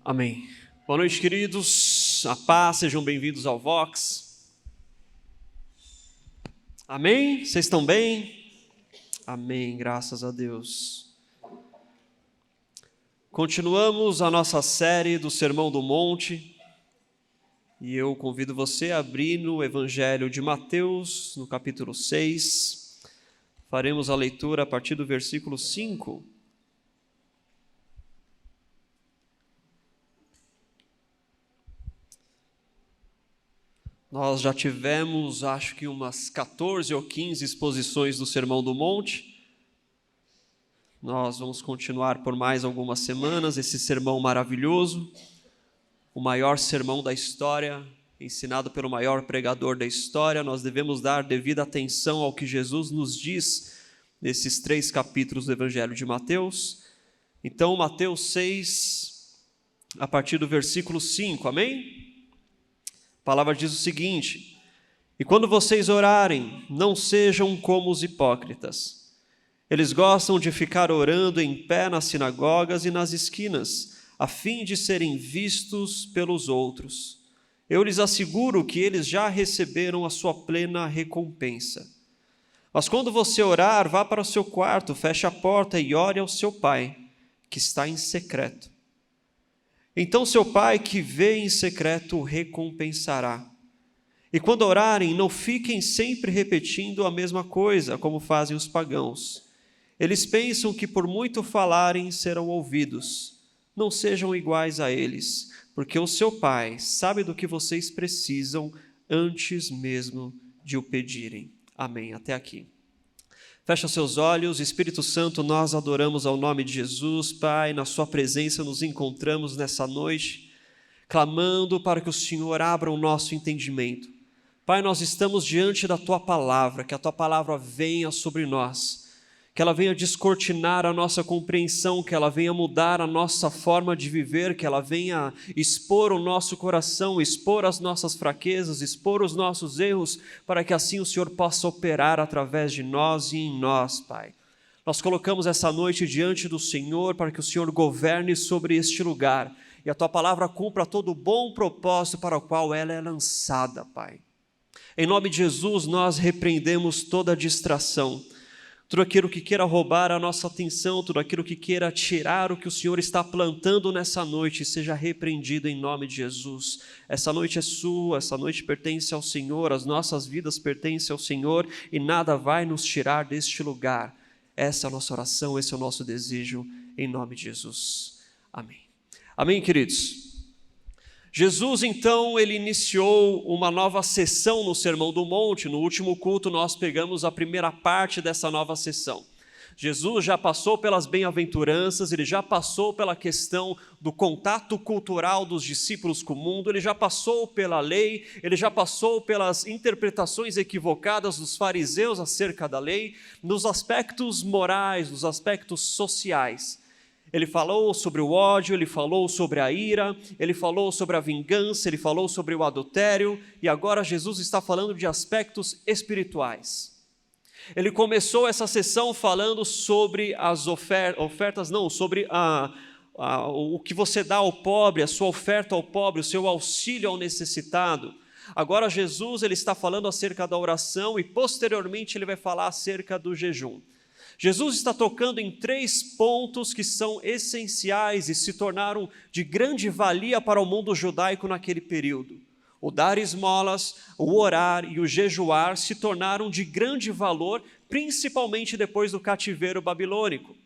Amém. Boa noite, queridos. A paz, sejam bem-vindos ao Vox. Amém? Vocês estão bem? Amém, graças a Deus. Continuamos a nossa série do Sermão do Monte. E eu convido você a abrir no Evangelho de Mateus, no capítulo 6. Faremos a leitura a partir do versículo 5. Nós já tivemos, acho que umas 14 ou 15 exposições do Sermão do Monte. Nós vamos continuar por mais algumas semanas esse sermão maravilhoso, o maior sermão da história, ensinado pelo maior pregador da história. Nós devemos dar devida atenção ao que Jesus nos diz nesses 3 capítulos do Evangelho de Mateus. Então, Mateus 6, a partir do versículo 5, amém? A palavra diz o seguinte: e quando vocês orarem, não sejam como os hipócritas. Eles gostam de ficar orando em pé nas sinagogas e nas esquinas, a fim de serem vistos pelos outros. Eu lhes asseguro que eles já receberam a sua plena recompensa. Mas quando você orar, vá para o seu quarto, feche a porta e ore ao seu pai, que está em secreto. Então seu pai que vê em secreto o recompensará. E quando orarem, não fiquem sempre repetindo a mesma coisa, como fazem os pagãos. Eles pensam que por muito falarem serão ouvidos. Não sejam iguais a eles, porque o seu pai sabe do que vocês precisam antes mesmo de o pedirem. Amém. Até aqui. Fecha seus olhos. Espírito Santo, nós adoramos ao nome de Jesus. Pai, na sua presença nos encontramos nessa noite, clamando para que o Senhor abra o nosso entendimento. Pai, nós estamos diante da Tua Palavra, que a Tua Palavra venha sobre nós, que ela venha descortinar a nossa compreensão, que ela venha mudar a nossa forma de viver, que ela venha expor o nosso coração, expor as nossas fraquezas, expor os nossos erros, para que assim o Senhor possa operar através de nós e em nós, Pai. Nós colocamos essa noite diante do Senhor para que o Senhor governe sobre este lugar e a Tua Palavra cumpra todo o bom propósito para o qual ela é lançada, Pai. Em nome de Jesus, nós repreendemos toda distração, tudo aquilo que queira roubar a nossa atenção, tudo aquilo que queira tirar o que o Senhor está plantando nessa noite, seja repreendido em nome de Jesus. Essa noite é sua, essa noite pertence ao Senhor, as nossas vidas pertencem ao Senhor e nada vai nos tirar deste lugar. Essa é a nossa oração, esse é o nosso desejo, em nome de Jesus. Amém. Amém, queridos? Jesus, então, ele iniciou uma nova sessão no Sermão do Monte. No último culto, nós pegamos a primeira parte dessa nova sessão. Jesus já passou pelas bem-aventuranças, ele já passou pela questão do contato cultural dos discípulos com o mundo, ele já passou pela lei, ele já passou pelas interpretações equivocadas dos fariseus acerca da lei, nos aspectos morais, nos aspectos sociais. Ele falou sobre o ódio, ele falou sobre a ira, ele falou sobre a vingança, ele falou sobre o adultério, e agora Jesus está falando de aspectos espirituais. Ele começou essa sessão falando sobre as sobre o que você dá ao pobre, a sua oferta ao pobre, o seu auxílio ao necessitado. Agora Jesus ele está falando acerca da oração e posteriormente ele vai falar acerca do jejum. Jesus está tocando em 3 pontos que são essenciais e se tornaram de grande valia para o mundo judaico naquele período. O dar esmolas, o orar e o jejuar se tornaram de grande valor, principalmente depois do cativeiro babilônico.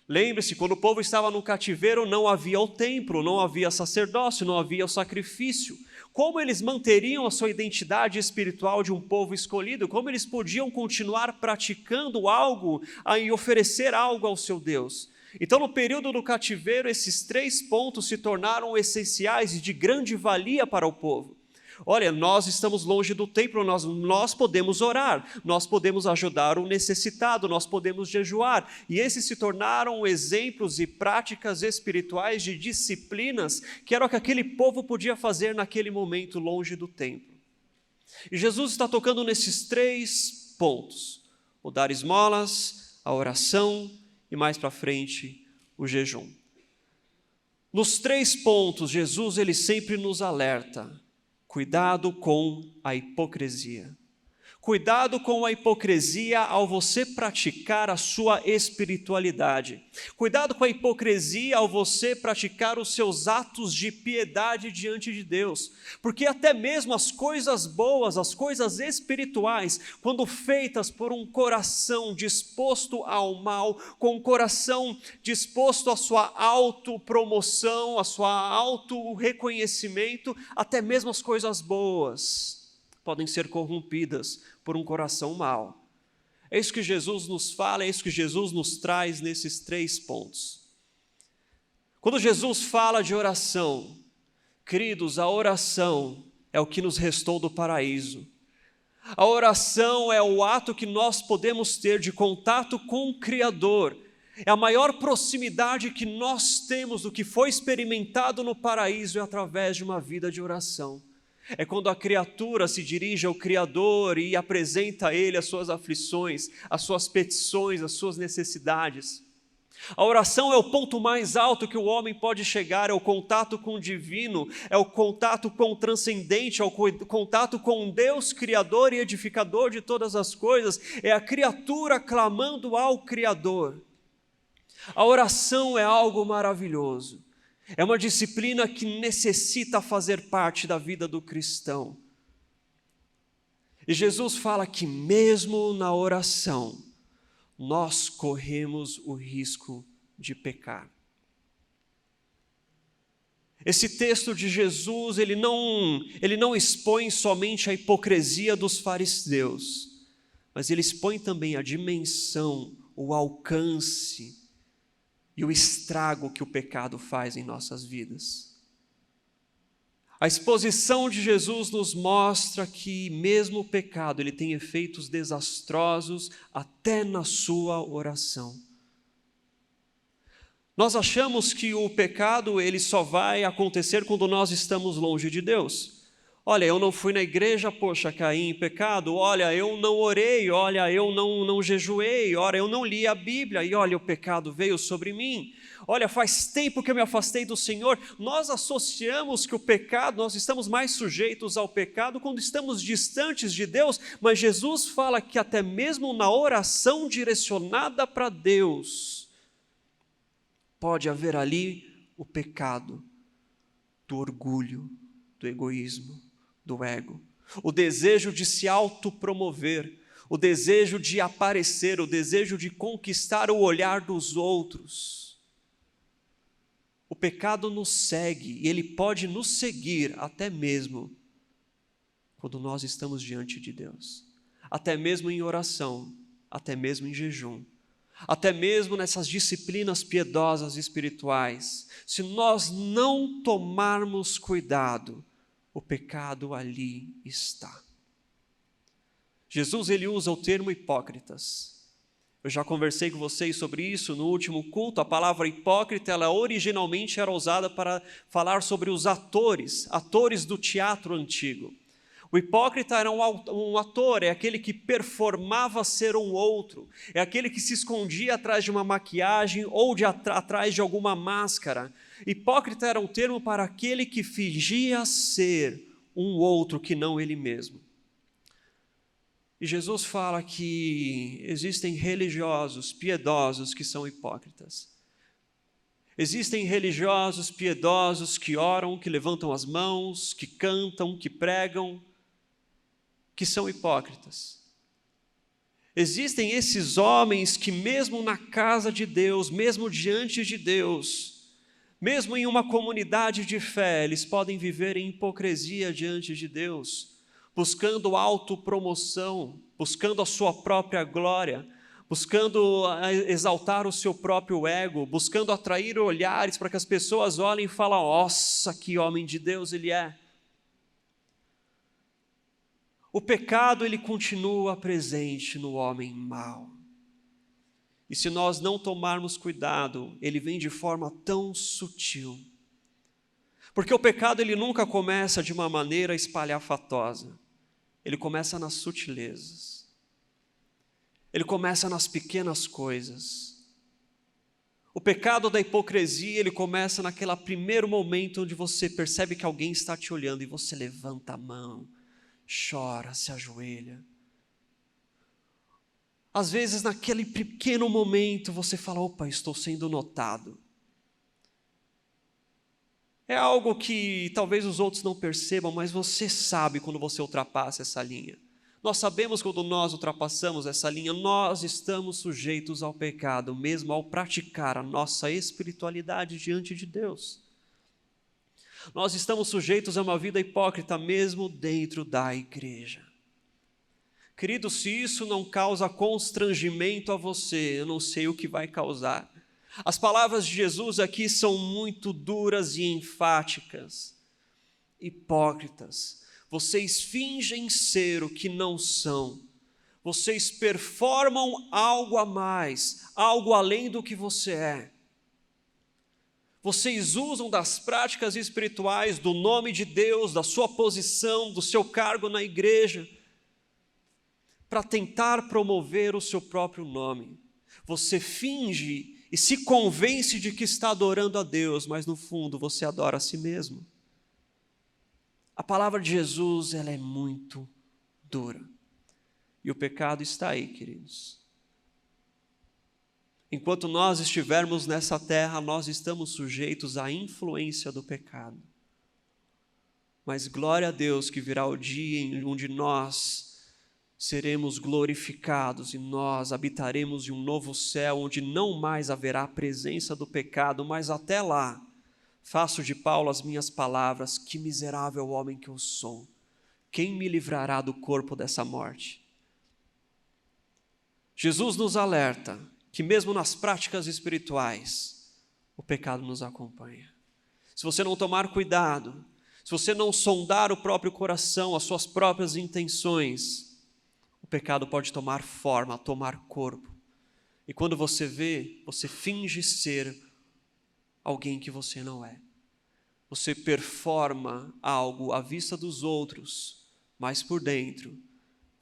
Lembre-se, quando o povo estava no cativeiro, não havia o templo, não havia sacerdócio, não havia o sacrifício. Como eles manteriam a sua identidade espiritual de um povo escolhido? Como eles podiam continuar praticando algo e oferecer algo ao seu Deus? Então, no período do cativeiro, esses 3 pontos se tornaram essenciais e de grande valia para o povo. Olha, nós estamos longe do templo, nós podemos orar, nós podemos ajudar o necessitado, nós podemos jejuar. E esses se tornaram exemplos e práticas espirituais de disciplinas que era o que aquele povo podia fazer naquele momento longe do templo. E Jesus está tocando nesses 3 pontos: o dar esmolas, a oração e mais para frente o jejum. Nos 3 pontos, Jesus ele sempre nos alerta: cuidado com a hipocrisia. Cuidado com a hipocrisia ao você praticar a sua espiritualidade. Cuidado com a hipocrisia ao você praticar os seus atos de piedade diante de Deus. Porque até mesmo as coisas boas, as coisas espirituais, quando feitas por um coração disposto ao mal, com um coração disposto à sua autopromoção, à sua autorreconhecimento, até mesmo as coisas boas podem ser corrompidas por um coração mau. É isso que Jesus nos fala, é isso que Jesus nos traz nesses 3 pontos. Quando Jesus fala de oração, queridos, a oração é o que nos restou do paraíso. A oração é o ato que nós podemos ter de contato com o Criador. É a maior proximidade que nós temos do que foi experimentado no paraíso, é através de uma vida de oração. É quando a criatura se dirige ao Criador e apresenta a Ele as suas aflições, as suas petições, as suas necessidades. A oração é o ponto mais alto que o homem pode chegar, é o contato com o divino, é o contato com o transcendente, é o contato com Deus, Criador e edificador de todas as coisas, é a criatura clamando ao Criador. A oração é algo maravilhoso. É uma disciplina que necessita fazer parte da vida do cristão. E Jesus fala que mesmo na oração, nós corremos o risco de pecar. Esse texto de Jesus, ele não expõe somente a hipocrisia dos fariseus, mas ele expõe também a dimensão, o alcance e o estrago que o pecado faz em nossas vidas. A exposição de Jesus nos mostra que mesmo o pecado, ele tem efeitos desastrosos até na sua oração. Nós achamos que o pecado, ele só vai acontecer quando nós estamos longe de Deus. Olha, eu não fui na igreja, poxa, caí em pecado. Olha, eu não orei. Olha, eu não jejuei. Olha, eu não li a Bíblia. E olha, o pecado veio sobre mim. Olha, faz tempo que eu me afastei do Senhor. Nós associamos que o pecado, nós estamos mais sujeitos ao pecado quando estamos distantes de Deus, mas Jesus fala que até mesmo na oração direcionada para Deus, pode haver ali o pecado do orgulho, do egoísmo, do ego, o desejo de se autopromover, o desejo de aparecer, o desejo de conquistar o olhar dos outros. O pecado nos segue e ele pode nos seguir até mesmo quando nós estamos diante de Deus, até mesmo em oração, até mesmo em jejum, até mesmo nessas disciplinas piedosas espirituais. Se nós não tomarmos cuidado, o pecado ali está. Jesus ele usa o termo hipócritas. Eu já conversei com vocês sobre isso no último culto. A palavra hipócrita, ela originalmente era usada para falar sobre os atores do teatro antigo. O hipócrita era um ator, é aquele que performava ser um outro, é aquele que se escondia atrás de uma maquiagem ou atrás de alguma máscara. Hipócrita era um termo para aquele que fingia ser um outro que não ele mesmo. E Jesus fala que existem religiosos piedosos que são hipócritas. Existem religiosos piedosos que oram, que levantam as mãos, que cantam, que pregam, que são hipócritas. Existem esses homens que mesmo na casa de Deus, mesmo diante de Deus, mesmo em uma comunidade de fé, eles podem viver em hipocrisia diante de Deus, buscando autopromoção, buscando a sua própria glória, buscando exaltar o seu próprio ego, buscando atrair olhares para que as pessoas olhem e falem: nossa, que homem de Deus ele é. O pecado ele continua presente no homem mau. E se nós não tomarmos cuidado, ele vem de forma tão sutil. Porque o pecado ele nunca começa de uma maneira espalhafatosa. Ele começa nas sutilezas. Ele começa nas pequenas coisas. O pecado da hipocrisia, ele começa naquele primeiro momento onde você percebe que alguém está te olhando e você levanta a mão, chora, se ajoelha. Às vezes, naquele pequeno momento, você fala, opa, estou sendo notado. É algo que talvez os outros não percebam, mas você sabe quando você ultrapassa essa linha. Nós sabemos quando nós ultrapassamos essa linha, nós estamos sujeitos ao pecado, mesmo ao praticar a nossa espiritualidade diante de Deus. Nós estamos sujeitos a uma vida hipócrita, mesmo dentro da igreja. Querido, se isso não causa constrangimento a você, eu não sei o que vai causar. As palavras de Jesus aqui são muito duras e enfáticas. Hipócritas, vocês fingem ser o que não são. Vocês performam algo a mais, algo além do que você é. Vocês usam das práticas espirituais, do nome de Deus, da sua posição, do seu cargo na igreja, para tentar promover o seu próprio nome. Você finge e se convence de que está adorando a Deus, mas no fundo você adora a si mesmo. A palavra de Jesus, ela é muito dura. E o pecado está aí, queridos. Enquanto nós estivermos nessa terra, nós estamos sujeitos à influência do pecado. Mas glória a Deus que virá o dia em onde nós seremos glorificados e nós habitaremos em um novo céu, onde não mais haverá a presença do pecado, mas até lá, faço de Paulo as minhas palavras, que miserável homem que eu sou, quem me livrará do corpo dessa morte? Jesus nos alerta que mesmo nas práticas espirituais, o pecado nos acompanha. Se você não tomar cuidado, se você não sondar o próprio coração, as suas próprias intenções, o pecado pode tomar forma, tomar corpo. E quando você vê, você finge ser alguém que você não é. Você performa algo à vista dos outros, mas por dentro,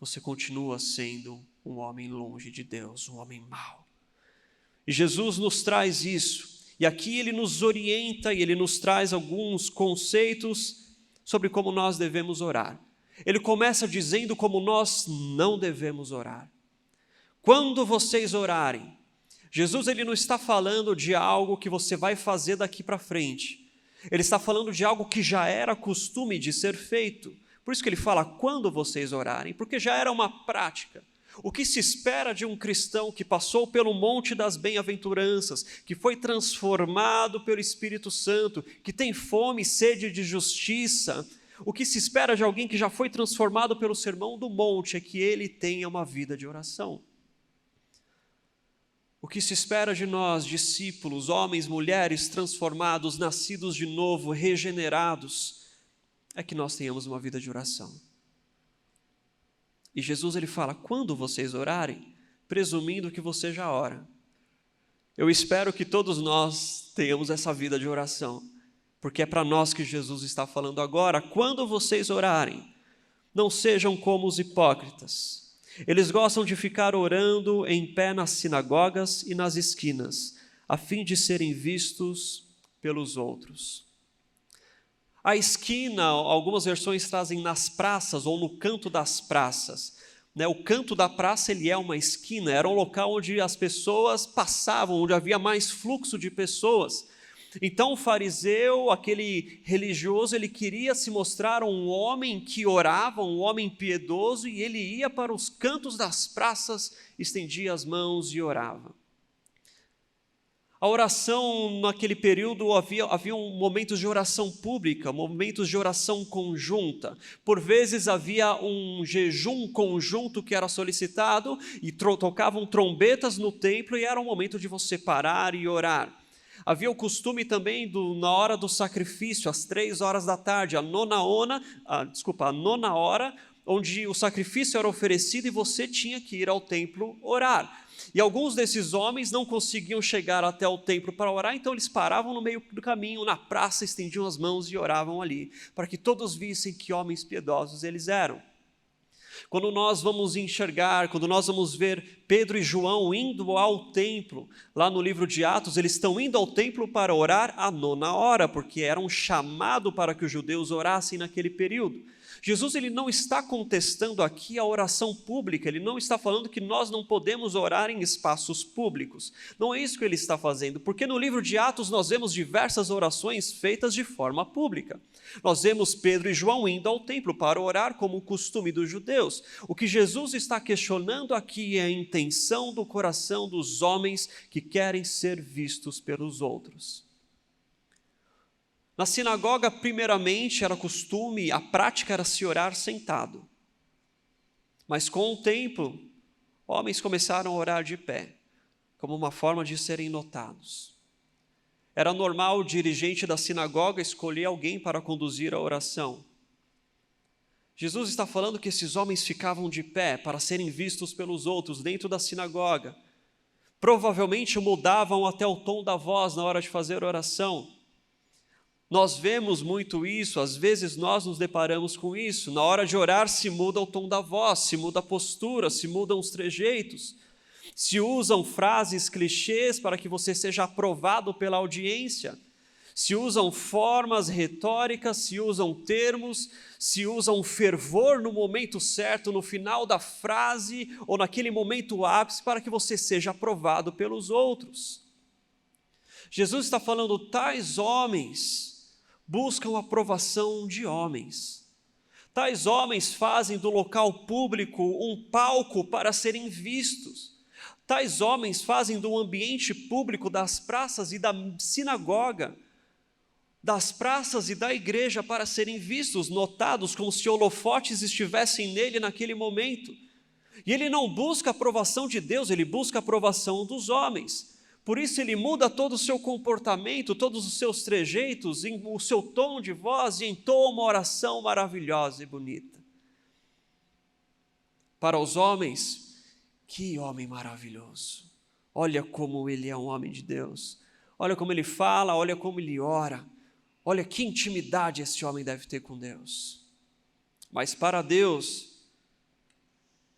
você continua sendo um homem longe de Deus, um homem mau. E Jesus nos traz isso. E aqui ele nos orienta e ele nos traz alguns conceitos sobre como nós devemos orar. Ele começa dizendo como nós não devemos orar. Quando vocês orarem, Jesus ele não está falando de algo que você vai fazer daqui para frente. Ele está falando de algo que já era costume de ser feito. Por isso que ele fala quando vocês orarem, porque já era uma prática. O que se espera de um cristão que passou pelo monte das bem-aventuranças, que foi transformado pelo Espírito Santo, que tem fome e sede de justiça, o que se espera de alguém que já foi transformado pelo Sermão do Monte é que ele tenha uma vida de oração. O que se espera de nós, discípulos, homens, mulheres transformados, nascidos de novo, regenerados, é que nós tenhamos uma vida de oração. E Jesus ele fala, quando vocês orarem, presumindo que você já ora. Eu espero que todos nós tenhamos essa vida de oração, porque é para nós que Jesus está falando agora. Quando vocês orarem, não sejam como os hipócritas. Eles gostam de ficar orando em pé nas sinagogas e nas esquinas, a fim de serem vistos pelos outros. A esquina, algumas versões trazem nas praças ou no canto das praças. O canto da praça ele é uma esquina, era um local onde as pessoas passavam, onde havia mais fluxo de pessoas. Então o fariseu, aquele religioso, ele queria se mostrar um homem que orava, um homem piedoso, e ele ia para os cantos das praças, estendia as mãos e orava. A oração naquele período havia momentos de oração pública, momentos de oração conjunta. Por vezes havia um jejum conjunto que era solicitado e tocavam trombetas no templo e era um momento de você parar e orar. Havia o costume também na hora do sacrifício, às 3 horas da tarde, a nona hora, onde o sacrifício era oferecido e você tinha que ir ao templo orar. E alguns desses homens não conseguiam chegar até o templo para orar, então eles paravam no meio do caminho, na praça, estendiam as mãos e oravam ali, para que todos vissem que homens piedosos eles eram. Quando nós vamos enxergar, quando nós vamos ver Pedro e João indo ao templo, lá no livro de Atos, eles estão indo ao templo para orar à 9ª hora, porque era um chamado para que os judeus orassem naquele período. Jesus ele não está contestando aqui a oração pública, ele não está falando que nós não podemos orar em espaços públicos. Não é isso que ele está fazendo, porque no livro de Atos nós vemos diversas orações feitas de forma pública. Nós vemos Pedro e João indo ao templo para orar como o costume dos judeus. O que Jesus está questionando aqui é a intenção do coração dos homens que querem ser vistos pelos outros. Na sinagoga, primeiramente, era costume, a prática era se orar sentado. Mas com o tempo, homens começaram a orar de pé, como uma forma de serem notados. Era normal o dirigente da sinagoga escolher alguém para conduzir a oração. Jesus está falando que esses homens ficavam de pé para serem vistos pelos outros dentro da sinagoga. Provavelmente mudavam até o tom da voz na hora de fazer oração. Nós vemos muito isso, às vezes nós nos deparamos com isso. Na hora de orar se muda o tom da voz, se muda a postura, se mudam os trejeitos. Se usam frases clichês para que você seja aprovado pela audiência. Se usam formas retóricas, se usam termos, se usam fervor no momento certo, no final da frase ou naquele momento ápice para que você seja aprovado pelos outros. Jesus está falando, tais homens buscam a aprovação de homens. Tais homens fazem do local público um palco para serem vistos. Tais homens fazem do ambiente público das praças e da sinagoga, das praças e da igreja para serem vistos, notados, como se holofotes estivessem nele naquele momento. E ele não busca a aprovação de Deus, ele busca a aprovação dos homens. Por isso ele muda todo o seu comportamento, todos os seus trejeitos, o seu tom de voz e entoa uma oração maravilhosa e bonita. Para os homens, que homem maravilhoso! Olha como ele é um homem de Deus. Olha como ele fala, olha como ele ora. Olha que intimidade esse homem deve ter com Deus. Mas para Deus,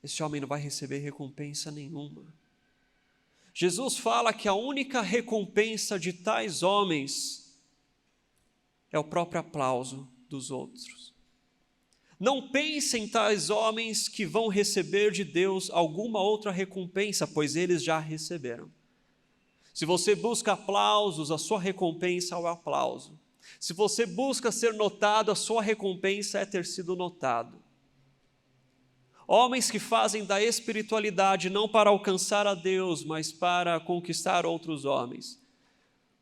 esse homem não vai receber recompensa nenhuma. Jesus fala que a única recompensa de tais homens é o próprio aplauso dos outros. Não pensem tais homens que vão receber de Deus alguma outra recompensa, pois eles já receberam. Se você busca aplausos, a sua recompensa é o aplauso. Se você busca ser notado, a sua recompensa é ter sido notado. Homens que fazem da espiritualidade não para alcançar a Deus, mas para conquistar outros homens.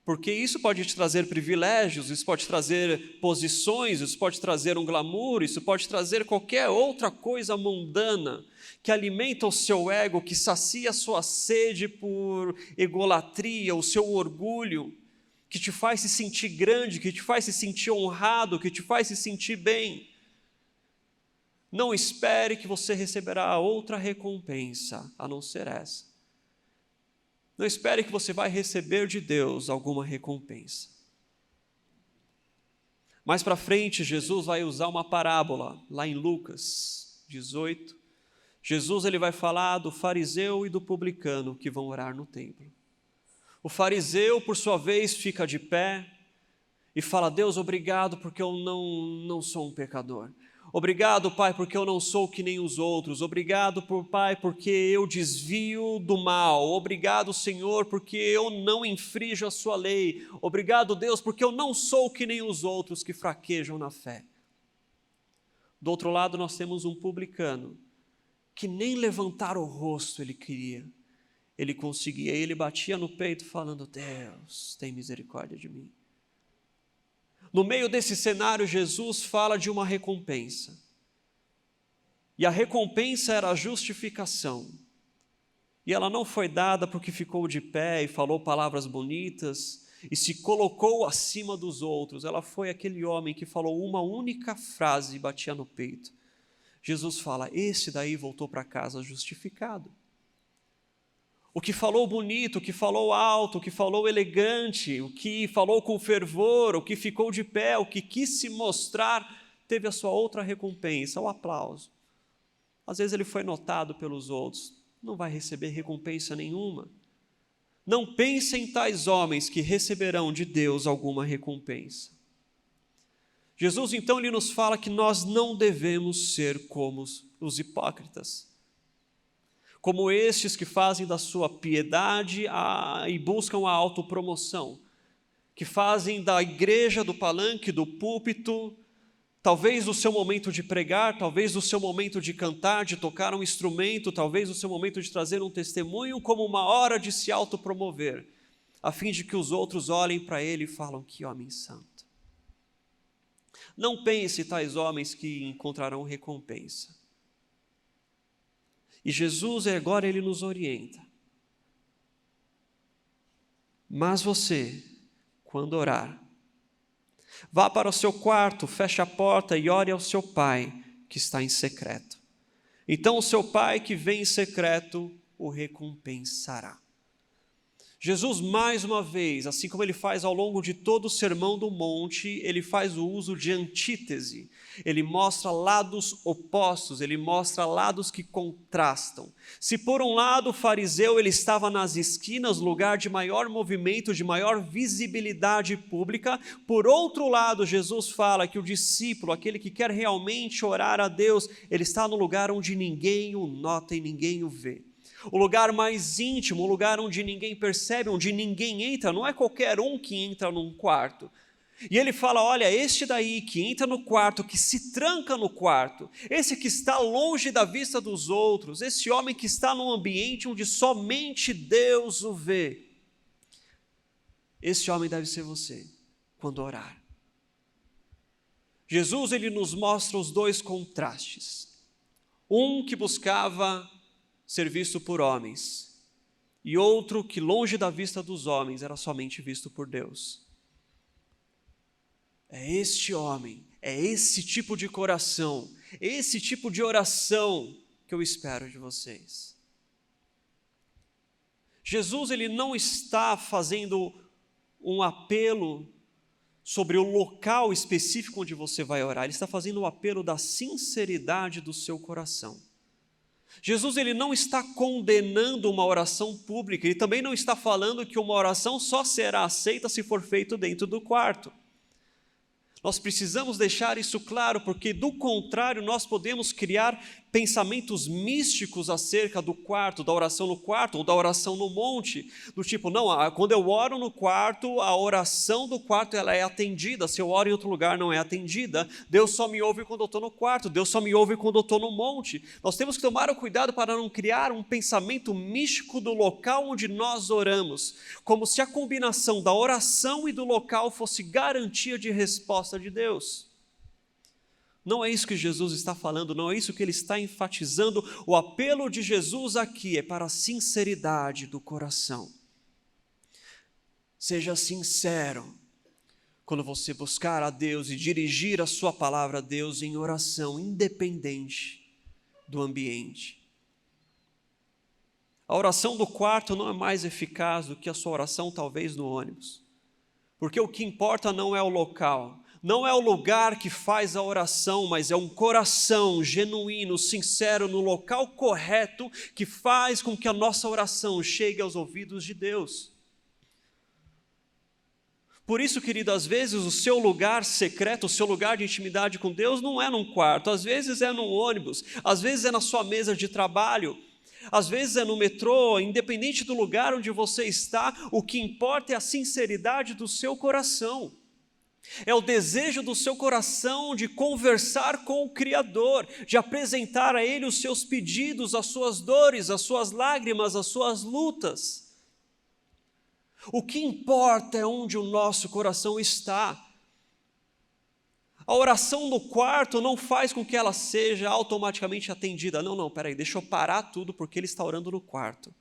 Porque isso pode te trazer privilégios, isso pode trazer posições, isso pode trazer um glamour, isso pode trazer qualquer outra coisa mundana que alimenta o seu ego, que sacia a sua sede por egolatria, o seu orgulho, que te faz se sentir grande, que te faz se sentir honrado, que te faz se sentir bem. Não espere que você receberá outra recompensa, a não ser essa. Não espere que você vai receber de Deus alguma recompensa. Mais para frente, Jesus vai usar uma parábola, lá em Lucas 18. Jesus ele vai falar do fariseu e do publicano que vão orar no templo. O fariseu, por sua vez, fica de pé e fala, Deus, obrigado porque eu não sou um pecador. Obrigado, Pai, porque eu não sou que nem os outros. Obrigado, Pai, porque eu desvio do mal. Obrigado, Senhor, porque eu não infrinjo a sua lei. Obrigado, Deus, porque eu não sou que nem os outros que fraquejam na fé. Do outro lado, nós temos um publicano que nem levantar o rosto ele queria. Ele conseguia, ele batia no peito falando, Deus, tem misericórdia de mim. No meio desse cenário, Jesus fala de uma recompensa. E a recompensa era a justificação. E ela não foi dada porque ficou de pé e falou palavras bonitas e se colocou acima dos outros. Ela foi aquele homem que falou uma única frase e batia no peito. Jesus fala, esse daí voltou para casa justificado. O que falou bonito, o que falou alto, o que falou elegante, o que falou com fervor, o que ficou de pé, o que quis se mostrar, teve a sua outra recompensa, o aplauso. Às vezes ele foi notado pelos outros, não vai receber recompensa nenhuma. Não pense em tais homens que receberão de Deus alguma recompensa. Jesus, então, ele nos fala que nós não devemos ser como os hipócritas, como estes que fazem da sua piedade e buscam a autopromoção, que fazem da igreja, do palanque, do púlpito, talvez o seu momento de pregar, talvez o seu momento de cantar, de tocar um instrumento, talvez o seu momento de trazer um testemunho, como uma hora de se autopromover, a fim de que os outros olhem para ele e falam: que homem santo. Não pense tais homens que encontrarão recompensa. E Jesus agora ele nos orienta. Mas você, quando orar, vá para o seu quarto, feche a porta e ore ao seu Pai que está em secreto. Então o seu Pai que vem em secreto o recompensará. Jesus, mais uma vez, assim como ele faz ao longo de todo o Sermão do Monte, ele faz o uso de antítese. Ele mostra lados opostos, ele mostra lados que contrastam. Se por um lado o fariseu ele estava nas esquinas, lugar de maior movimento, de maior visibilidade pública, por outro lado Jesus fala que o discípulo, aquele que quer realmente orar a Deus, ele está no lugar onde ninguém o nota e ninguém o vê. O lugar mais íntimo, o lugar onde ninguém percebe, onde ninguém entra, não é qualquer um que entra num quarto. E ele fala: olha, este daí que entra no quarto, que se tranca no quarto, esse que está longe da vista dos outros, esse homem que está num ambiente onde somente Deus o vê, esse homem deve ser você, quando orar. Jesus, ele nos mostra os dois contrastes. Um que buscava ser visto por homens, e outro que longe da vista dos homens era somente visto por Deus. É este homem, é esse tipo de coração, esse tipo de oração que eu espero de vocês. Jesus, ele não está fazendo um apelo sobre o local específico onde você vai orar, ele está fazendo o apelo da sinceridade do seu coração. Jesus, ele não está condenando uma oração pública, ele também não está falando que uma oração só será aceita se for feito dentro do quarto. Nós precisamos deixar isso claro, porque do contrário nós podemos criar pensamentos místicos acerca do quarto, da oração no quarto ou da oração no monte, do tipo, não, quando eu oro no quarto, a oração do quarto ela é atendida, se eu oro em outro lugar não é atendida, Deus só me ouve quando eu estou no quarto, Deus só me ouve quando eu estou no monte. Nós temos que tomar o cuidado para não criar um pensamento místico do local onde nós oramos, como se a combinação da oração e do local fosse garantia de resposta de Deus. Não é isso que Jesus está falando, não é isso que ele está enfatizando. O apelo de Jesus aqui é para a sinceridade do coração. Seja sincero quando você buscar a Deus e dirigir a sua palavra a Deus em oração, independente do ambiente. A oração do quarto não é mais eficaz do que a sua oração talvez no ônibus, porque o que importa não é o local, não é o lugar que faz a oração, mas é um coração genuíno, sincero, no local correto, que faz com que a nossa oração chegue aos ouvidos de Deus. Por isso, querido, às vezes o seu lugar secreto, o seu lugar de intimidade com Deus não é num quarto, às vezes é num ônibus, às vezes é na sua mesa de trabalho, às vezes é no metrô, independente do lugar onde você está, o que importa é a sinceridade do seu coração. É o desejo do seu coração de conversar com o Criador, de apresentar a Ele os seus pedidos, as suas dores, as suas lágrimas, as suas lutas. O que importa é onde o nosso coração está. A oração no quarto não faz com que ela seja automaticamente atendida. Não, peraí, deixa eu parar tudo porque ele está orando no quarto.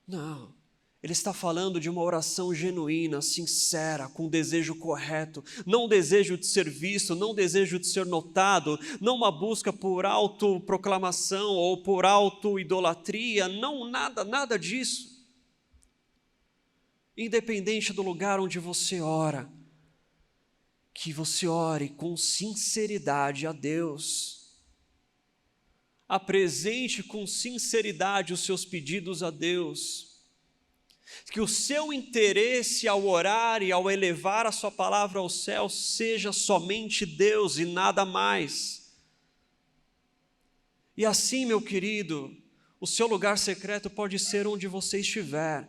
Não. Ele está falando de uma oração genuína, sincera, com desejo correto, não desejo de ser visto, não desejo de ser notado, não uma busca por autoproclamação ou por autoidolatria, não, nada disso. Independente do lugar onde você ora, que você ore com sinceridade a Deus. apresente com sinceridade os seus pedidos a Deus. Que o seu interesse ao orar e ao elevar a sua palavra ao céu seja somente Deus e nada mais. E assim, meu querido, o seu lugar secreto pode ser onde você estiver,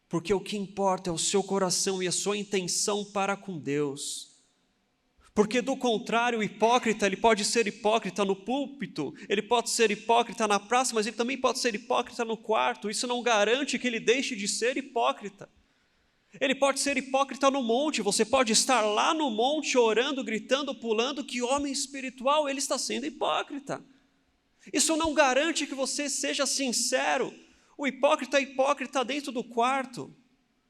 porque o que importa é o seu coração e a sua intenção para com Deus. Porque do contrário, o hipócrita, ele pode ser hipócrita no púlpito, ele pode ser hipócrita na praça, mas ele também pode ser hipócrita no quarto. Isso não garante que ele deixe de ser hipócrita. Ele pode ser hipócrita no monte, você pode estar lá no monte orando, gritando, pulando, que homem espiritual, ele está sendo hipócrita. Isso não garante que você seja sincero. O hipócrita é hipócrita dentro do quarto,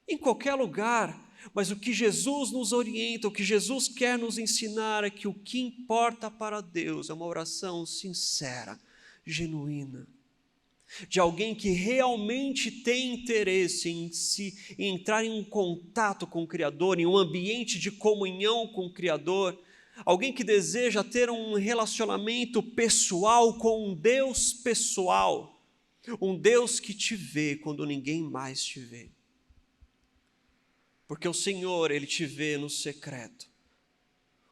em qualquer lugar. Mas o que Jesus nos orienta, o que Jesus quer nos ensinar é que o que importa para Deus é uma oração sincera, genuína, de alguém que realmente tem interesse em entrar em um contato com o Criador, em um ambiente de comunhão com o Criador, alguém que deseja ter um relacionamento pessoal com um Deus pessoal, um Deus que te vê quando ninguém mais te vê. Porque o Senhor, Ele te vê no secreto.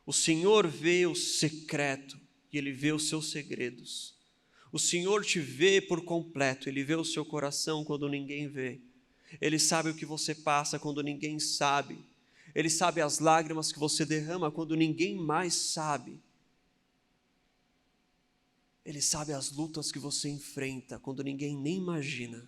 O Senhor vê o secreto e Ele vê os seus segredos. O Senhor te vê por completo, Ele vê o seu coração quando ninguém vê. Ele sabe o que você passa quando ninguém sabe. Ele sabe as lágrimas que você derrama quando ninguém mais sabe. Ele sabe as lutas que você enfrenta quando ninguém nem imagina.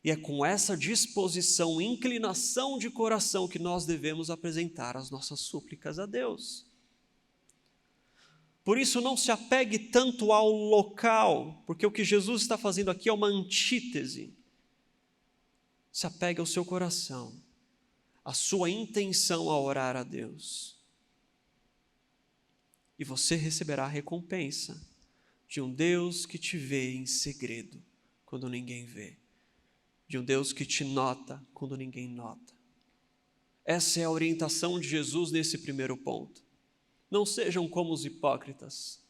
E é com essa disposição, inclinação de coração que nós devemos apresentar as nossas súplicas a Deus. Por isso não se apegue tanto ao local, porque o que Jesus está fazendo aqui é uma antítese. Se apegue ao seu coração, à sua intenção ao orar a Deus. E você receberá a recompensa de um Deus que te vê em segredo, quando ninguém vê. De um Deus que te nota quando ninguém nota. Essa é a orientação de Jesus nesse primeiro ponto. Não sejam como os hipócritas,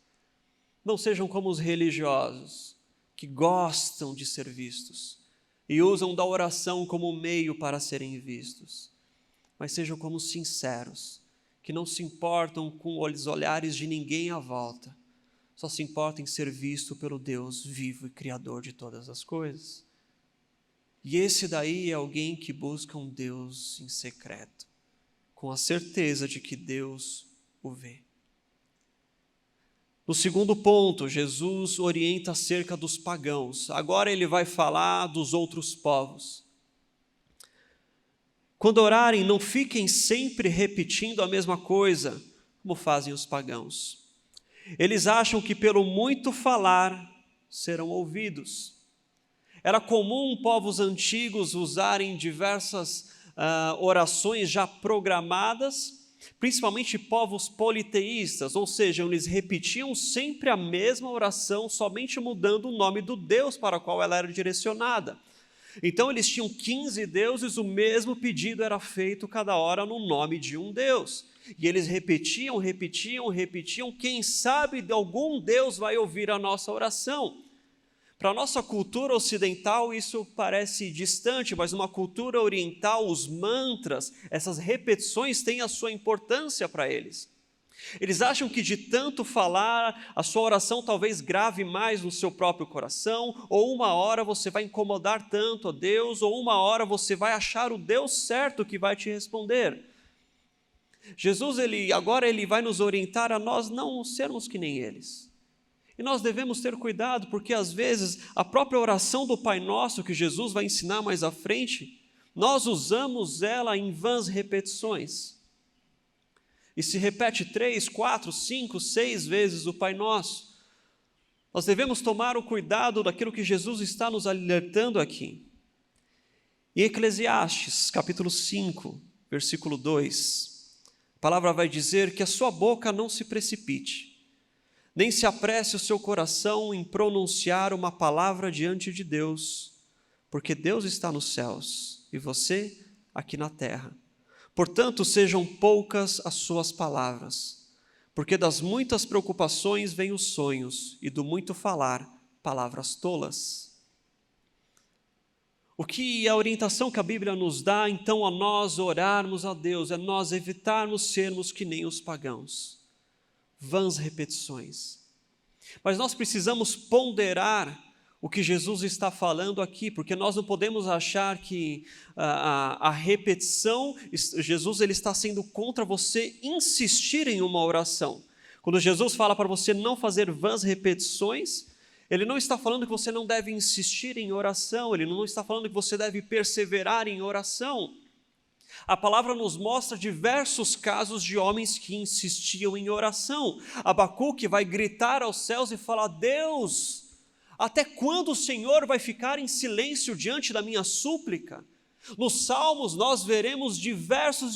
não sejam como os religiosos, que gostam de ser vistos e usam da oração como meio para serem vistos, mas sejam como os sinceros, que não se importam com os olhares de ninguém à volta, só se importam em ser visto pelo Deus vivo e Criador de todas as coisas. E esse daí é alguém que busca um Deus em secreto, com a certeza de que Deus o vê. No segundo ponto, Jesus orienta acerca dos pagãos. Agora ele vai falar dos outros povos. Quando orarem, não fiquem sempre repetindo a mesma coisa, como fazem os pagãos. Eles acham que pelo muito falar serão ouvidos. Era comum povos antigos usarem diversas orações já programadas, principalmente povos politeístas, ou seja, eles repetiam sempre a mesma oração, somente mudando o nome do Deus para o qual ela era direcionada. Então eles tinham 15 deuses, o mesmo pedido era feito cada hora no nome de um Deus. E eles repetiam, quem sabe de algum Deus vai ouvir a nossa oração. Para a nossa cultura ocidental isso parece distante, mas numa cultura oriental os mantras, essas repetições têm a sua importância para eles. Eles acham que de tanto falar, a sua oração talvez grave mais no seu próprio coração, ou uma hora você vai incomodar tanto a Deus, ou uma hora você vai achar o Deus certo que vai te responder. Jesus agora ele vai nos orientar a nós não sermos que nem eles. E nós devemos ter cuidado, porque às vezes a própria oração do Pai Nosso, que Jesus vai ensinar mais à frente, nós usamos ela em vãs repetições. E se repete 3, 4, 5, 6 vezes o Pai Nosso. Nós devemos tomar o cuidado daquilo que Jesus está nos alertando aqui. Em Eclesiastes, capítulo 5, versículo 2, a palavra vai dizer que a sua boca não se precipite, nem se apresse o seu coração em pronunciar uma palavra diante de Deus, porque Deus está nos céus e você aqui na terra. Portanto, sejam poucas as suas palavras, Porque das muitas preocupações vêm os sonhos, e do muito falar, palavras tolas. O que a orientação que a Bíblia nos dá, então, a nós orarmos a Deus, é nós evitarmos sermos que nem os pagãos, vãs repetições. Mas nós precisamos ponderar o que Jesus está falando aqui, porque nós não podemos achar que a repetição, Jesus ele está sendo contra você insistir em uma oração. Quando Jesus fala para você não fazer vãs repetições, Ele não está falando que você não deve insistir em oração, Ele não está falando que você deve perseverar em oração. A palavra nos mostra diversos casos de homens que insistiam em oração. Abacuque vai gritar aos céus e falar: Deus, até quando o Senhor vai ficar em silêncio diante da minha súplica? Nos Salmos nós veremos diversos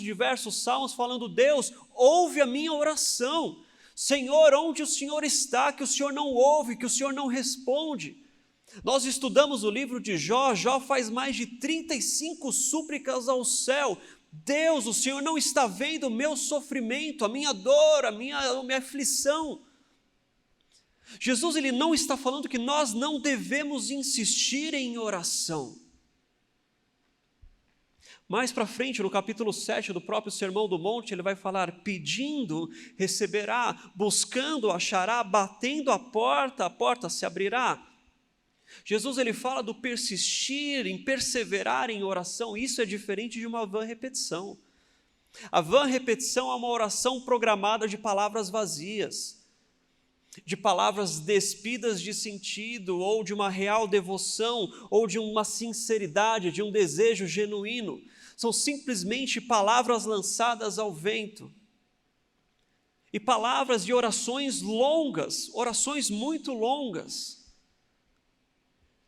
salmos falando: Deus, ouve a minha oração. Senhor, onde o Senhor está, que o Senhor não ouve, que o Senhor não responde? Nós estudamos o livro de Jó, Jó faz mais de 35 súplicas ao céu. Deus, o Senhor não está vendo o meu sofrimento, a minha dor, a minha aflição. Jesus ele não está falando que nós não devemos insistir em oração. Mais para frente, no capítulo 7 do próprio Sermão do Monte, ele vai falar: pedindo, receberá, buscando, achará, batendo a porta se abrirá. Jesus ele fala do persistir, em perseverar em oração. Isso é diferente de uma vã repetição. A vã repetição é uma oração programada de palavras vazias, de palavras despidas de sentido, ou de uma real devoção, ou de uma sinceridade, de um desejo genuíno. São simplesmente palavras lançadas ao vento. E palavras de orações longas, orações muito longas.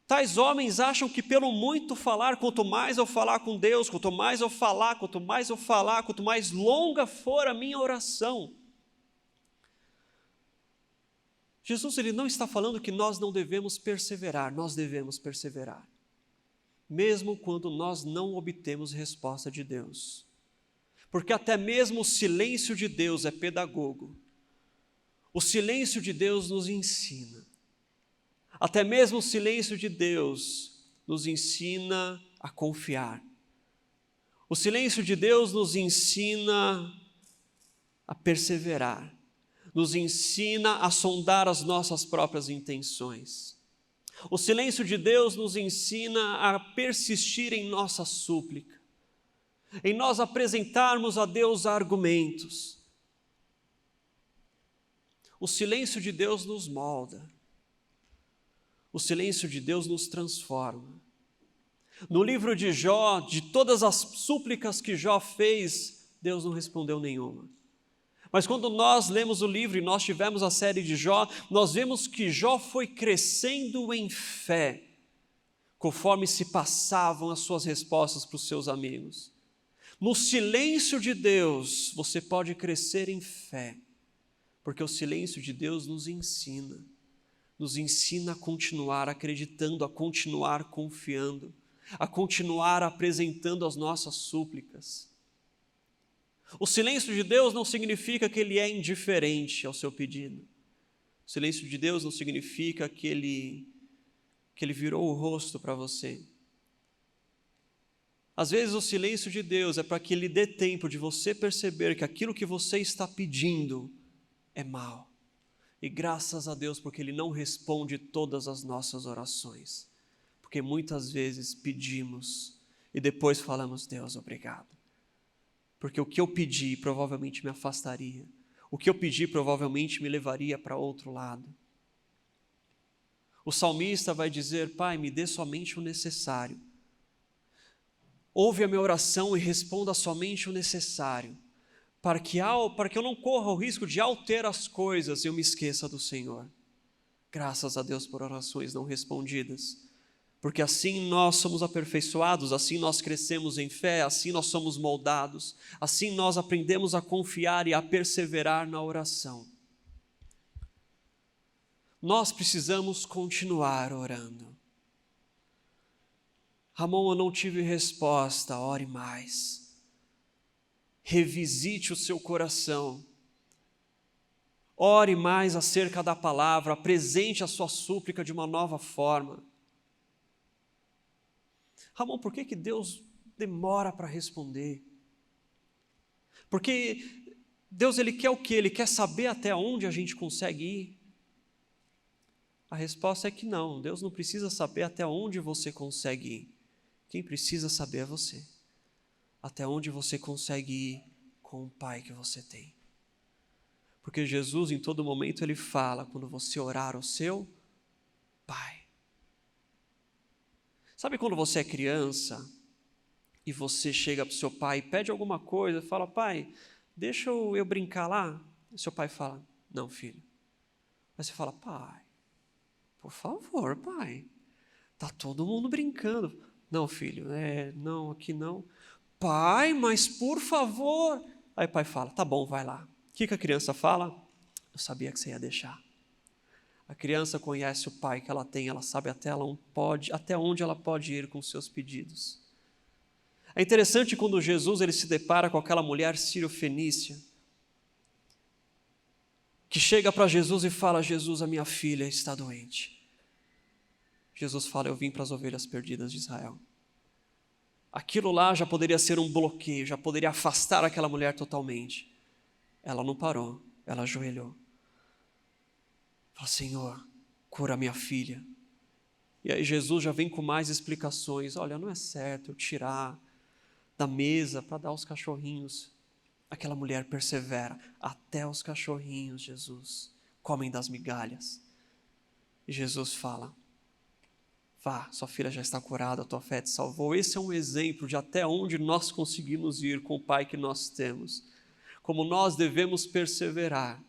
Tais homens acham que pelo muito falar, quanto mais eu falar com Deus, quanto mais eu falar, quanto mais longa for a minha oração. Jesus ele não está falando que nós não devemos perseverar, nós devemos perseverar. Mesmo quando nós não obtemos resposta de Deus. Porque até mesmo o silêncio de Deus é pedagogo. O silêncio de Deus nos ensina. Até mesmo o silêncio de Deus nos ensina a confiar. O silêncio de Deus nos ensina a perseverar. Nos ensina a sondar as nossas próprias intenções. O silêncio de Deus nos ensina a persistir em nossa súplica, em nós apresentarmos a Deus argumentos. O silêncio de Deus nos molda. O silêncio de Deus nos transforma. No livro de Jó, de todas as súplicas que Jó fez, Deus não respondeu nenhuma. Mas quando nós lemos o livro e nós tivemos a série de Jó, nós vemos que Jó foi crescendo em fé, conforme se passavam as suas respostas para os seus amigos. No silêncio de Deus, você pode crescer em fé, porque o silêncio de Deus nos ensina a continuar acreditando, a continuar confiando, a continuar apresentando as nossas súplicas. O silêncio de Deus não significa que Ele é indiferente ao seu pedido. O silêncio de Deus não significa que Ele virou o rosto para você. Às vezes o silêncio de Deus é para que Ele dê tempo de você perceber que aquilo que você está pedindo é mal. E graças a Deus porque Ele não responde todas as nossas orações. Porque muitas vezes pedimos e depois falamos: Deus, obrigado. Porque o que eu pedi provavelmente me afastaria. O que eu pedi provavelmente me levaria para outro lado. O salmista vai dizer: Pai, me dê somente o necessário. Ouve a minha oração e responda somente o necessário. Para que eu não corra o risco de, ao ter as coisas, eu me esqueça do Senhor. Graças a Deus por orações não respondidas. Porque assim nós somos aperfeiçoados, assim nós crescemos em fé, assim nós somos moldados, assim nós aprendemos a confiar e a perseverar na oração. Nós precisamos continuar orando. Ramon, eu não tive resposta, ore mais. Revisite o seu coração. Ore mais acerca da palavra, apresente a sua súplica de uma nova forma. Ramon, por que Deus demora para responder? Porque Deus, Ele quer o quê? Ele quer saber até onde a gente consegue ir? A resposta é que não, Deus não precisa saber até onde você consegue ir. Quem precisa saber é você. Até onde você consegue ir com o Pai que você tem. Porque Jesus, em todo momento, Ele fala, quando você orar ao seu Pai. Sabe quando você é criança e você chega para o seu pai e pede alguma coisa, fala, pai, deixa eu brincar lá? E seu pai fala, não, filho. Aí você fala, pai, por favor, pai, está todo mundo brincando. Não, filho, não, aqui não. Pai, mas por favor. Aí o pai fala, tá bom, vai lá. O que a criança fala? Eu sabia que você ia deixar. A criança conhece o pai que ela tem, ela sabe até onde ela pode ir com seus pedidos. É interessante quando Jesus ele se depara com aquela mulher sírio-fenícia, que chega para Jesus e fala, Jesus, a minha filha está doente. Jesus fala, eu vim para as ovelhas perdidas de Israel. Aquilo lá já poderia ser um bloqueio, já poderia afastar aquela mulher totalmente. Ela não parou, ela ajoelhou. Fala, Senhor, cura minha filha. E aí Jesus já vem com mais explicações. Olha, não é certo eu tirar da mesa para dar aos cachorrinhos. Aquela mulher persevera. Até os cachorrinhos, Jesus, comem das migalhas. E Jesus fala, vá, sua filha já está curada, a tua fé te salvou. Esse é um exemplo de até onde nós conseguimos ir com o Pai que nós temos. Como nós devemos perseverar.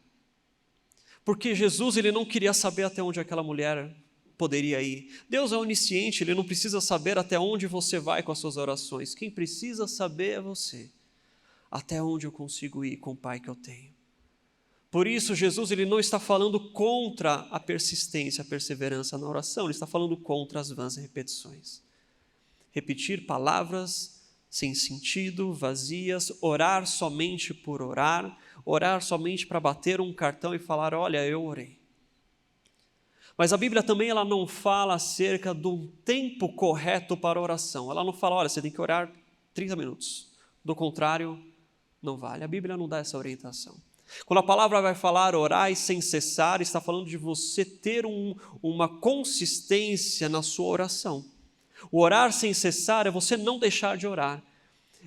Porque Jesus ele não queria saber até onde aquela mulher poderia ir. Deus é onisciente, Ele não precisa saber até onde você vai com as suas orações. Quem precisa saber é você. Até onde eu consigo ir com o Pai que eu tenho. Por isso, Jesus ele não está falando contra a persistência, a perseverança na oração. Ele está falando contra as vãs repetições. Repetir palavras sem sentido, vazias, orar somente por orar, orar somente para bater um cartão e falar, olha, eu orei. Mas a Bíblia também ela não fala acerca do tempo correto para a oração. Ela não fala, olha, você tem que orar 30 minutos. Do contrário, não vale. A Bíblia não dá essa orientação. Quando a palavra vai falar orai sem cessar, está falando de você ter uma consistência na sua oração. O orar sem cessar é você não deixar de orar,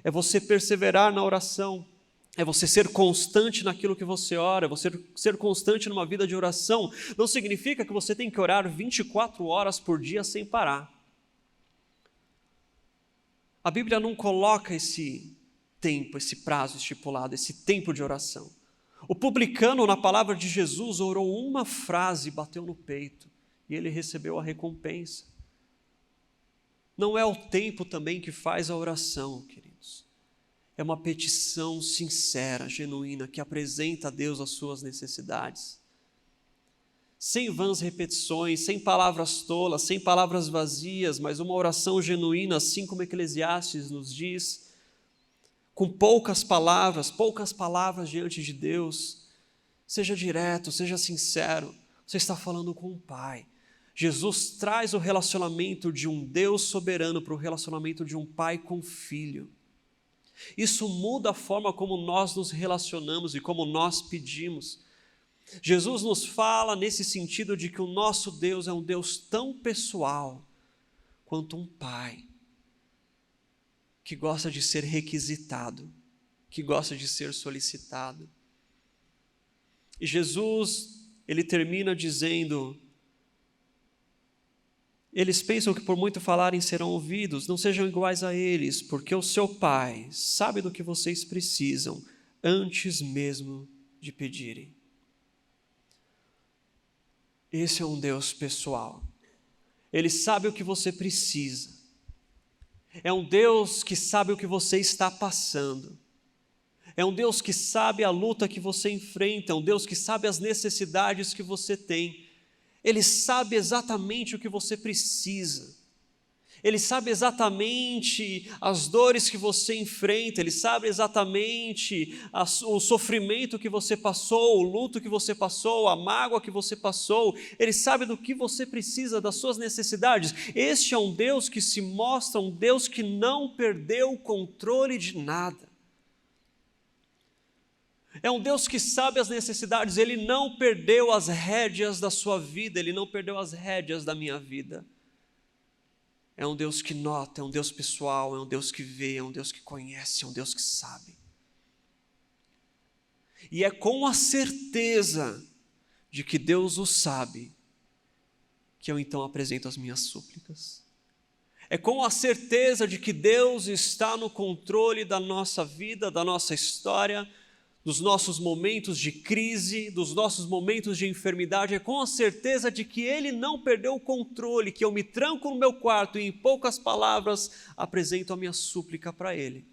é você perseverar na oração, é você ser constante naquilo que você ora, é você ser constante numa vida de oração. Não significa que você tem que orar 24 horas por dia sem parar. A Bíblia não coloca esse tempo, esse prazo estipulado, esse tempo de oração. O publicano, na palavra de Jesus, orou uma frase e bateu no peito, e ele recebeu a recompensa. Não é o tempo também que faz a oração, queridos. É uma petição sincera, genuína, que apresenta a Deus as suas necessidades. Sem vãs repetições, sem palavras tolas, sem palavras vazias, mas uma oração genuína, assim como Eclesiastes nos diz, com poucas palavras diante de Deus. Seja direto, seja sincero, você está falando com o Pai. Jesus traz o relacionamento de um Deus soberano para o relacionamento de um pai com o filho. Isso muda a forma como nós nos relacionamos e como nós pedimos. Jesus nos fala nesse sentido de que o nosso Deus é um Deus tão pessoal quanto um pai, que gosta de ser requisitado, que gosta de ser solicitado. E Jesus, ele termina dizendo, eles pensam que por muito falarem serão ouvidos, não sejam iguais a eles, porque o seu Pai sabe do que vocês precisam, antes mesmo de pedirem. Esse é um Deus pessoal. Ele sabe o que você precisa. É um Deus que sabe o que você está passando. É um Deus que sabe a luta que você enfrenta, é um Deus que sabe as necessidades que você tem. Ele sabe exatamente o que você precisa. Ele sabe exatamente as dores que você enfrenta, Ele sabe exatamente o sofrimento que você passou, o luto que você passou, a mágoa que você passou. Ele sabe do que você precisa, das suas necessidades. Este é um Deus que se mostra um Deus que não perdeu o controle de nada. É um Deus que sabe as necessidades, Ele não perdeu as rédeas da sua vida, Ele não perdeu as rédeas da minha vida. É um Deus que nota, é um Deus pessoal, é um Deus que vê, é um Deus que conhece, é um Deus que sabe. E é com a certeza de que Deus o sabe, que eu então apresento as minhas súplicas. É com a certeza de que Deus está no controle da nossa vida, da nossa história, dos nossos momentos de crise, dos nossos momentos de enfermidade, é com a certeza de que Ele não perdeu o controle, que eu me tranco no meu quarto e em poucas palavras apresento a minha súplica para Ele.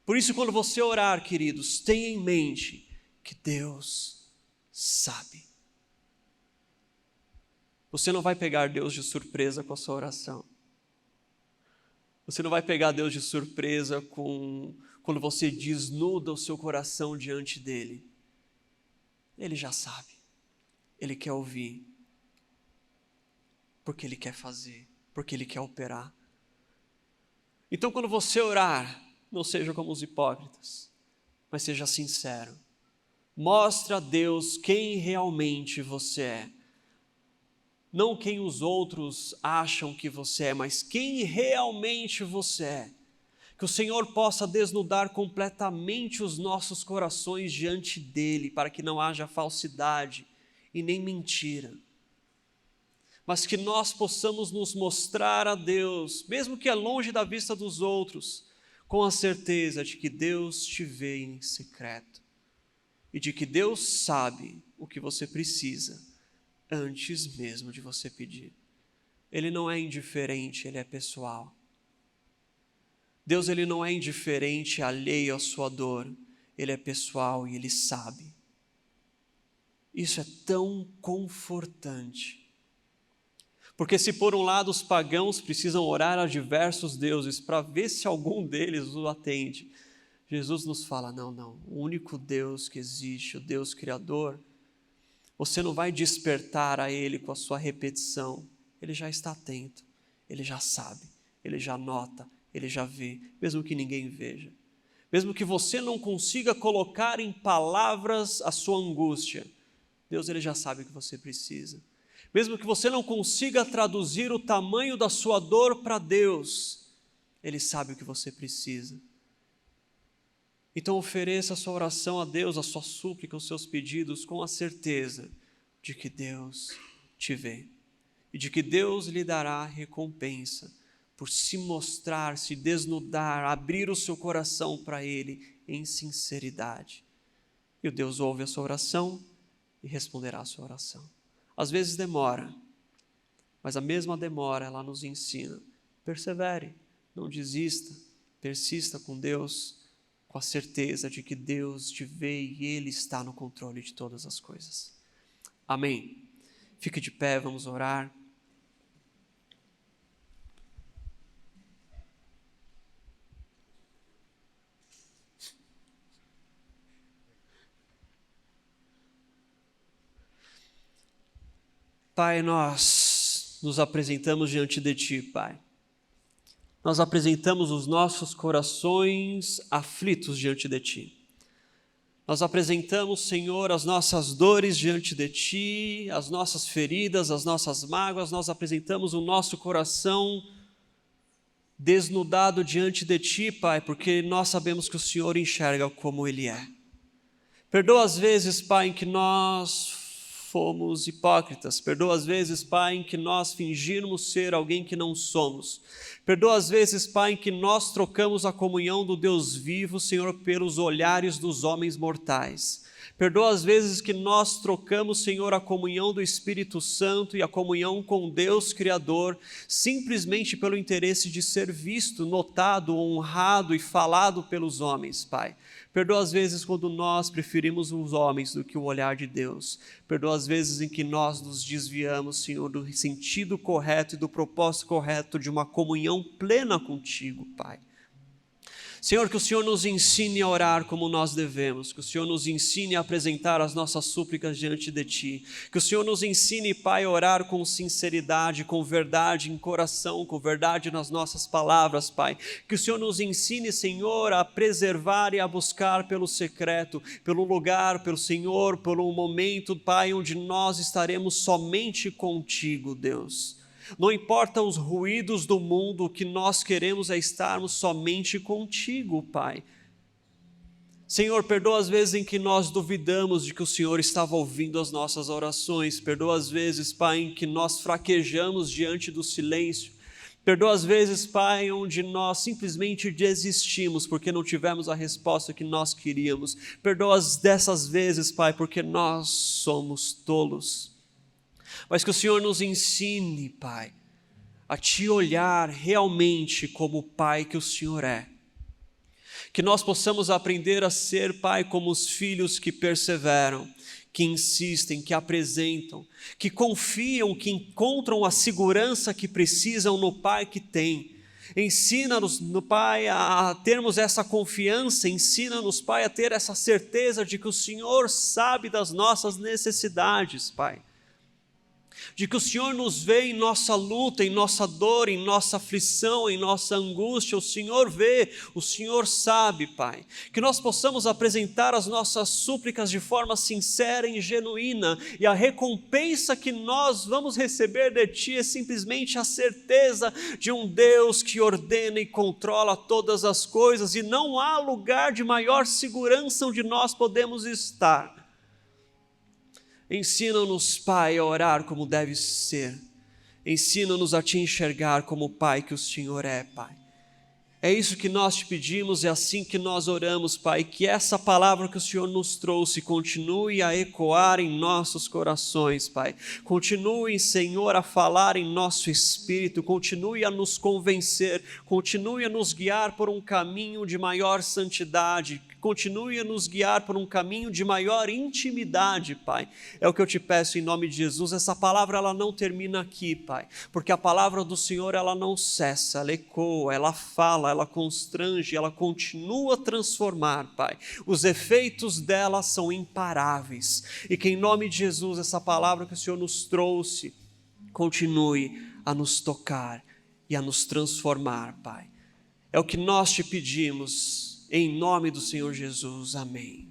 Por isso, quando você orar, queridos, tenha em mente que Deus sabe. Você não vai pegar Deus de surpresa com a sua oração. Você não vai pegar Deus de surpresa quando você desnuda o seu coração diante dEle. Ele já sabe. Ele quer ouvir. Porque Ele quer fazer. Porque Ele quer operar. Então, quando você orar, não seja como os hipócritas, mas seja sincero. Mostre a Deus quem realmente você é. Não quem os outros acham que você é, mas quem realmente você é. Que o Senhor possa desnudar completamente os nossos corações diante dEle, para que não haja falsidade e nem mentira. Mas que nós possamos nos mostrar a Deus, mesmo que é longe da vista dos outros, com a certeza de que Deus te vê em secreto e de que Deus sabe o que você precisa antes mesmo de você pedir. Ele não é indiferente, Ele é pessoal. Deus, Ele não é indiferente, alheio à sua dor. Ele é pessoal e Ele sabe. Isso é tão confortante. Porque se por um lado os pagãos precisam orar a diversos deuses para ver se algum deles o atende, Jesus nos fala, não, o único Deus que existe, o Deus Criador, você não vai despertar a Ele com a sua repetição. Ele já está atento, Ele já sabe, Ele já nota, Ele já vê, mesmo que ninguém veja. Mesmo que você não consiga colocar em palavras a sua angústia, Deus, Ele já sabe o que você precisa. Mesmo que você não consiga traduzir o tamanho da sua dor para Deus, Ele sabe o que você precisa. Então ofereça a sua oração a Deus, a sua súplica, os seus pedidos, com a certeza de que Deus te vê e de que Deus lhe dará recompensa por se mostrar, se desnudar, abrir o seu coração para Ele em sinceridade. E o Deus ouve a sua oração e responderá a sua oração. Às vezes demora, mas a mesma demora ela nos ensina. Persevere, não desista, persista com Deus, com a certeza de que Deus te vê e Ele está no controle de todas as coisas. Amém. Fique de pé, vamos orar. Pai, nós nos apresentamos diante de Ti, Pai. Nós apresentamos os nossos corações aflitos diante de Ti. Nós apresentamos, Senhor, as nossas dores diante de Ti, as nossas feridas, as nossas mágoas, nós apresentamos o nosso coração desnudado diante de Ti, Pai, porque nós sabemos que o Senhor enxerga como Ele é. Perdoa as vezes, Pai, em que nós fomos hipócritas. Perdoa as vezes, Pai, em que nós fingirmos ser alguém que não somos. Perdoa as vezes, Pai, em que nós trocamos a comunhão do Deus vivo, Senhor, pelos olhares dos homens mortais. Perdoa as vezes que nós trocamos, Senhor, a comunhão do Espírito Santo e a comunhão com Deus Criador, simplesmente pelo interesse de ser visto, notado, honrado e falado pelos homens, Pai. Perdoa as vezes quando nós preferimos os homens do que o olhar de Deus. Perdoa as vezes em que nós nos desviamos, Senhor, do sentido correto e do propósito correto de uma comunhão plena contigo, Pai. Senhor, que o Senhor nos ensine a orar como nós devemos, que o Senhor nos ensine a apresentar as nossas súplicas diante de Ti, que o Senhor nos ensine, Pai, a orar com sinceridade, com verdade em coração, com verdade nas nossas palavras, Pai, que o Senhor nos ensine, Senhor, a preservar e a buscar pelo secreto, pelo lugar, pelo Senhor, pelo momento, Pai, onde nós estaremos somente contigo, Deus. Não importa os ruídos do mundo, o que nós queremos é estarmos somente contigo, Pai. Senhor, perdoa as vezes em que nós duvidamos de que o Senhor estava ouvindo as nossas orações. Perdoa as vezes, Pai, em que nós fraquejamos diante do silêncio. Perdoa as vezes, Pai, onde nós simplesmente desistimos porque não tivemos a resposta que nós queríamos. Perdoa dessas vezes, Pai, porque nós somos tolos. Mas que o Senhor nos ensine, Pai, a Te olhar realmente como o Pai que o Senhor é. Que nós possamos aprender a ser, Pai, como os filhos que perseveram, que insistem, que apresentam, que confiam, que encontram a segurança que precisam no Pai que tem. Ensina-nos, Pai, a termos essa confiança, ensina-nos, Pai, a ter essa certeza de que o Senhor sabe das nossas necessidades, Pai. De que o Senhor nos vê em nossa luta, em nossa dor, em nossa aflição, em nossa angústia. O Senhor vê, o Senhor sabe, Pai. Que nós possamos apresentar as nossas súplicas de forma sincera e genuína, e a recompensa que nós vamos receber de Ti é simplesmente a certeza de um Deus que ordena e controla todas as coisas, e não há lugar de maior segurança onde nós podemos estar. Ensina-nos, Pai, a orar como deve ser. Ensina-nos a Te enxergar como o Pai que o Senhor é, Pai. É isso que nós Te pedimos, é assim que nós oramos, Pai, que essa palavra que o Senhor nos trouxe continue a ecoar em nossos corações, Pai. Continue, Senhor, a falar em nosso espírito, continue a nos convencer, continue a nos guiar por um caminho de maior santidade, continue a nos guiar por um caminho de maior intimidade, Pai. É o que eu Te peço em nome de Jesus. Essa palavra, ela não termina aqui, Pai, porque a palavra do Senhor, ela não cessa, ela ecoa, ela fala, ela constrange, ela continua a transformar, Pai. Os efeitos dela são imparáveis, e que em nome de Jesus, essa palavra que o Senhor nos trouxe, continue a nos tocar e a nos transformar, Pai. É o que nós Te pedimos, em nome do Senhor Jesus, amém.